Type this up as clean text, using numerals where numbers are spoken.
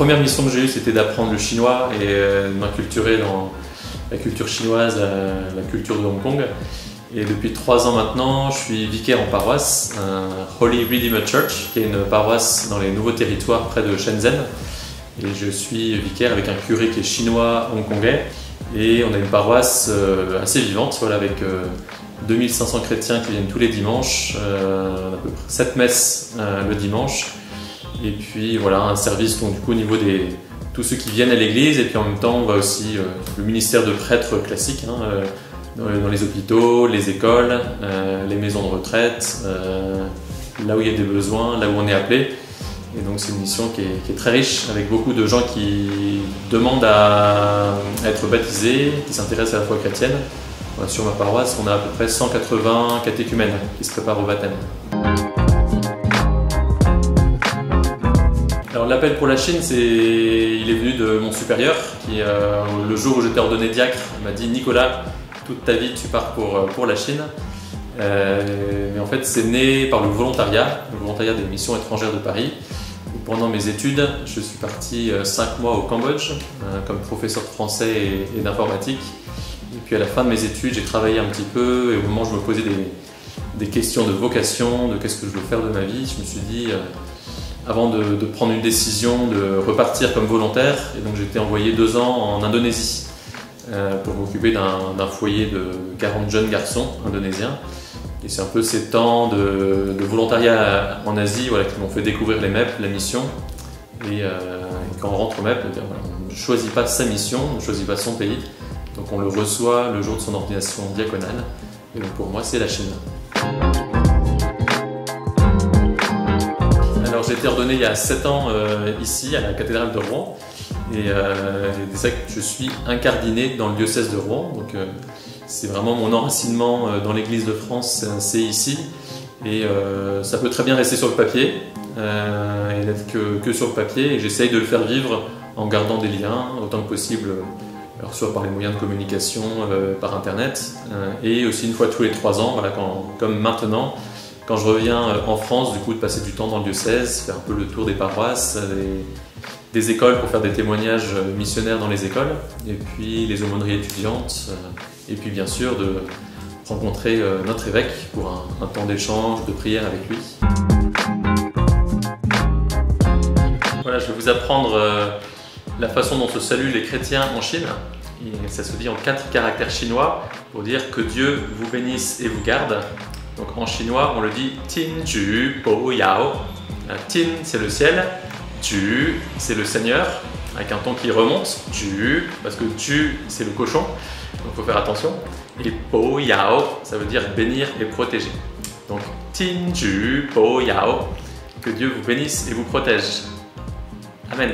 première mission que j'ai eue, c'était d'apprendre le chinois et de m'inculturer dans la culture chinoise, la culture de Hong Kong. Et depuis 3 ans maintenant, je suis vicaire en paroisse, Holy Redeemer Church, qui est une paroisse dans les nouveaux territoires près de Shenzhen. Et je suis vicaire avec un curé qui est chinois hongkongais. Et on a une paroisse assez vivante, voilà, avec 2500 chrétiens qui viennent tous les dimanches, à peu près 7 messes le dimanche. Et puis voilà, un service donc, du coup, au niveau de tous ceux qui viennent à l'église. Et puis en même temps, on va aussi le ministère de prêtres classique, dans les hôpitaux, les écoles, les maisons de retraite, là où il y a des besoins, là où on est appelé. Et donc c'est une mission qui est très riche, avec beaucoup de gens qui demandent à être baptisés, qui s'intéressent à la foi chrétienne. Sur ma paroisse, on a à peu près 180 catéchumènes qui se préparent au baptême. Alors l'appel pour la Chine, il est venu de mon supérieur, qui le jour où j'étais ordonné diacre, m'a dit « Nicolas, toute ta vie tu pars pour la Chine ». Mais en fait c'est né par le volontariat des missions étrangères de Paris. Pendant mes études, je suis parti 5 mois au Cambodge comme professeur de français et d'informatique. Et puis à la fin de mes études, j'ai travaillé un petit peu et au moment où je me posais des questions de vocation, de qu'est-ce que je veux faire de ma vie, je me suis dit, avant de prendre une décision, de repartir comme volontaire. Et donc j'ai été envoyé 2 ans en Indonésie pour m'occuper d'un foyer de 40 jeunes garçons indonésiens. Et c'est un peu ces temps de volontariat en Asie, voilà, qui m'ont fait découvrir les MEP, la mission. Et quand on rentre au MEP, on ne choisit pas sa mission, on ne choisit pas son pays. Donc on le reçoit le jour de son ordination diaconale. Et donc pour moi, c'est la Chine. Alors j'ai été ordonné il y a 7 ans ici, à la cathédrale de Rouen. Et c'est ça que je suis incardiné dans le diocèse de Rouen. Donc, c'est vraiment mon enracinement dans l'Église de France, c'est ici. Et ça peut très bien rester sur le papier, et n'être que sur le papier. Et j'essaye de le faire vivre en gardant des liens autant que possible, alors soit par les moyens de communication, par Internet, et aussi une fois tous les 3 ans, voilà, comme maintenant, quand je reviens en France, du coup, de passer du temps dans le diocèse, faire un peu le tour des paroisses, des écoles pour faire des témoignages missionnaires dans les écoles, et puis les aumôneries étudiantes, et puis bien sûr de rencontrer notre évêque pour un temps d'échange, de prière avec lui. Voilà, je vais vous apprendre la façon dont se saluent les chrétiens en Chine. Et ça se dit en 4 caractères chinois pour dire que Dieu vous bénisse et vous garde. Donc en chinois, on le dit Tin Ju Po Yao. Tin, c'est le ciel. Ju, c'est le Seigneur, avec un ton qui remonte. Ju, parce que Ju, c'est le cochon, donc il faut faire attention. Et Po Yao, ça veut dire bénir et protéger. Donc Tin Ju Po Yao, que Dieu vous bénisse et vous protège. Amen.